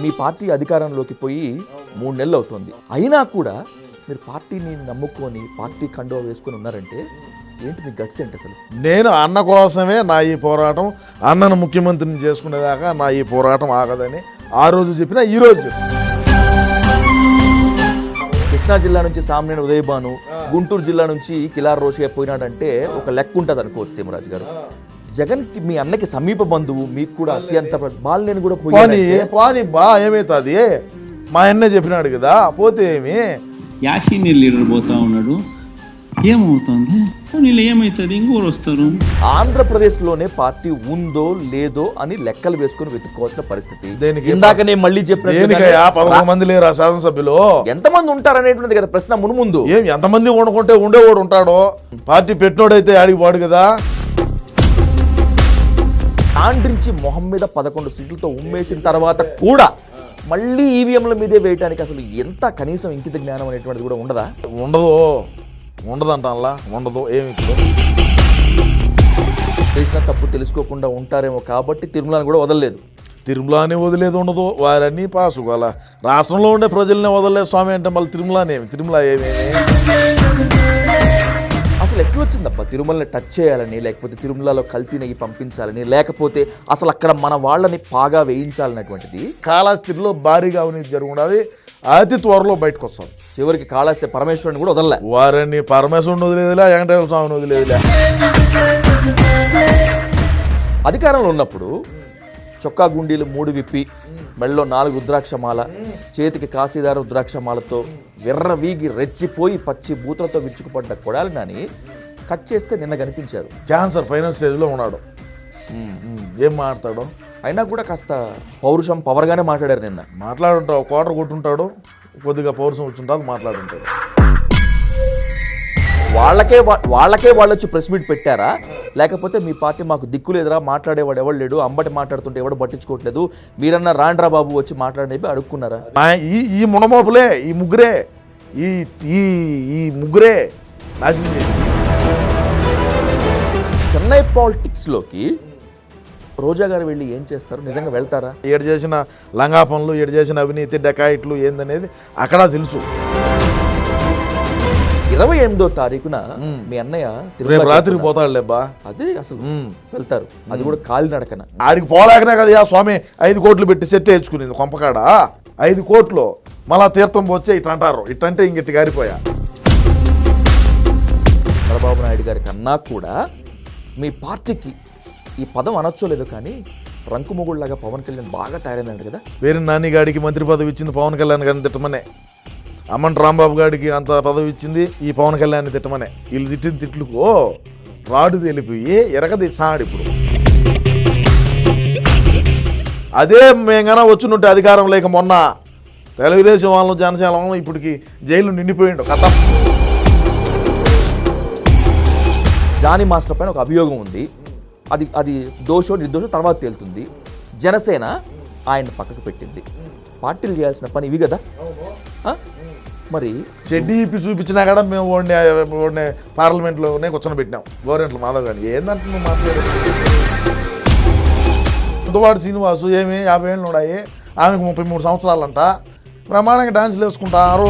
మీ party అధికారంలోకి పోయి 3 నెలలు అవుతుంది, అయినా కూడా మీరు పార్టీని నమ్ముకొని పార్టీ కండువా వేసుకొని ఉన్నారంటే ఏంటి మీ గట్స్ ఏంటి అసలు? నేను అన్న కోసమే నా ఈ పోరాటం, అన్నను ముఖ్యమంత్రిని చేసుకునేదాకా నా ఈ పోరాటం ఆగదని ఆ రోజు చెప్పినా ఈ రోజు చెప్పిన. కృష్ణా జిల్లా నుంచి సామ్నేని ఉదయభాను, గుంటూరు జిల్లా నుంచి కిలార్ రోషయ్య పోయినాడంటే ఒక లెక్క ఉంటుంది అనుకోవచ్చు సీమరాజు గారు. జగన్కి మీ అన్నకి సమీప బంధువు, మీకు కూడా అత్యంత బాలేని కూడా పోనీ ఏమవుతుంది, మా అన్న చెప్పినాడు కదా, పోతే ఏమి యాసీని లీడర్ పోతా ఉన్నాడు, ఏమవుతుంది నీళ్ళు ఏమవుతుంది, ఇంకోరు వస్తారు. ఆంధ్రప్రదేశ్లోనే పార్టీ ఉందో లేదో అని లెక్కలు వేసుకుని వెతుక్కోవాల్సిన పరిస్థితి. దేనికి? ఇందాక నేను మళ్ళీ చెప్పిన 11 మంది లేరా శాసనసభ్యులు? ఎంతమంది ఉంటారనేటువంటిది కదా ప్రశ్న మునుముందు. ఏం ఎంతమంది వండుకుంటే ఉండేవాడు ఉంటాడో, పార్టీ పెట్టినోడైతే ఆడికి వాడు కదా. ఆండ్రించి మొహం మీద 11 సీట్లతో ఉమ్మేసిన తర్వాత కూడా మళ్ళీ ఈవీఎంల మీదే వేయటానికి అసలు ఎంత కనీసం ఇంకిత జ్ఞానం అనేటువంటిది కూడా ఉండదా? ఉండదంటా, ఉండదు. ఏమి తెలిసిన తప్పు తెలుసుకోకుండా ఉంటారేమో కాబట్టి తిరుమలని కూడా వదలలేదు. తిరుమలని వదిలేదు ఉండదు, వారన్నీ పాసు అలా రాష్ట్రంలో ఉండే ప్రజల్ని వదలలేదు స్వామి అంటే మళ్ళీ తిరుమల ఏమేమి అసలు ఎట్లొచ్చిందబ్బా తిరుమలని టచ్ చేయాలని, లేకపోతే తిరుమలలో కల్తీ నెయ్యి పంపించాలని, లేకపోతే అసలు అక్కడ మన వాళ్ళని పాగా వేయించాలనేటువంటిది? కాళహస్తిలో భారీగా అవినీతి జరుగుతుంది, అతి త్వరలో బయటకు వస్తాం. చివరికి కాళహస్తి పరమేశ్వరుని కూడా వదలలే. వారిని పరమేశ్వరుని వదిలేదులే, వెంకటేశ్వర స్వామిని వదిలేదులే. అధికారంలో ఉన్నప్పుడు చొక్కా గుండీలు 3 విప్పి, మెళ్ళలో 4 రుద్రాక్షమాల, చేతికి కాశీదార రుద్రాక్షమాలతో విర్రవీగి రెచ్చిపోయి పచ్చి బూతులతో విరుచుకుపడ్డ కొడాలి నాని కట్ చేస్తే నిన్న కనిపించారు. క్యాన్సర్ ఫైనల్ స్టేజ్లో ఉన్నాడు. ఏం మాట్లాడతాడు? అయినా కూడా కాస్త పౌరుషం పవర్గానే మాట్లాడారు నిన్న. మాట్లాడుంటాడు, క్వార్టర్ కొట్టుంటాడు, కొద్దిగా పౌరుషం వచ్చుంటాడు, మాట్లాడుంటాడు. వాళ్ళకే వాళ్ళు వచ్చి ప్రెస్ మీట్ పెట్టారా, లేకపోతే మీ పార్టీ మాకు దిక్కు లేదురా, మాట్లాడేవాడు ఎవడు లేడు, అంబటి మాట్లాడుతుంటే ఎవడు పట్టించుకోవట్లేదు, మీరన్నా రాండ్రా బాబు వచ్చి మాట్లాడేవి అడుక్కున్నారా? ఈ మునమోపులే, ఈ ముగ్గురే నాశనం చేసి చెన్నై పాలిటిక్స్లోకి రోజా గారు వెళ్ళి ఏం చేస్తారు? నిజంగా వెళ్తారా? ఏడు చేసిన లంగా పనులు, ఏడు చేసిన అవినీతి డెకాయిట్లు ఏందనేది అక్కడ తెలుసు. 28వ తారీఖున మీ అన్నయ్య రేపు రాత్రికి పోతాడులేబ్బా. అదే అసలు వెళ్తారు, అది కూడా కాలినడకన. ఆడికి పోలేకనే కదా స్వామి 5 కోట్లు పెట్టి సెట్ వేయించుకునేది కొంపకాడ. 5 కోట్లు మళ్ళా తీర్థం పోతే ఇట్లా అంటారు, ఇట్టంటే ఇంకెట్టి గారిపోయా. చంద్రబాబు నాయుడు గారి కన్నా కూడా మీ పార్టీకి ఈ పదం అనొచ్చో లేదో కానీ రంకుమొగుళ్ళలాగా పవన్ కళ్యాణ్ బాగా తయారైనాడు కదా. వేరే నాని గాడికి మంత్రి పదవి ఇచ్చింది పవన్ కళ్యాణ్ గారిని తిట్టమనే, అమ్మన్ రాంబాబు గారికి అంత పదవి ఇచ్చింది ఈ పవన్ కళ్యాణ్ తిట్టమనే. వీళ్ళు తిట్టిన తిట్లుకో రాడు తెలిపోయి ఎరగదీస్తాడు. ఇప్పుడు అదే మేంగన వచ్చినట్టు అధికారం లేక మొన్న తెలుగుదేశం వాళ్ళు, జనసేన వాళ్ళు ఇప్పటికి జైలు నిండిపోయిండు కథ. జానీ మాస్టర్ పైన ఒక అభియోగం ఉంది, అది దోషో నిర్దోషో తర్వాత తేలుతుంది. జనసేన ఆయన పక్కకు పెట్టింది. పార్టీలు చేయాల్సిన పని ఇవి కదా. మరి షెడ్డీ ఇప్పి చూపించినా కూడా మేము ఓడిని పార్లమెంట్లోనే కూర్చొని పెట్టినాం. గవర్నమెంట్లో మాధవ్ గారిని ఏందంటే నువ్వు మాట్లాడే అంతవాడు శ్రీనివాసు ఏమి 50 ఏళ్ళు ఉన్నాయి, ఆమెకు 33 సంవత్సరాలంట, ప్రమాణంగా డాన్సులు వేసుకుంటారు.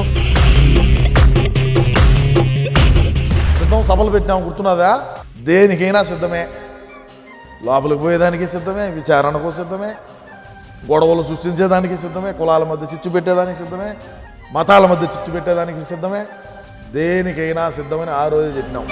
సిద్ధం సభలు పెట్టినాము గుర్తున్నదా? దేనికైనా సిద్ధమే, లోపలికి పోయేదానికి సిద్ధమే, విచారణకు సిద్ధమే, గొడవలు సృష్టించేదానికి సిద్ధమే, కులాల మధ్య చిచ్చు పెట్టేదానికి సిద్ధమే, మతాల మధ్య చిచ్చు పెట్టేదానికి సిద్ధమే, దేనికైనా సిద్ధమని ఆ రోజే చెప్పినాం.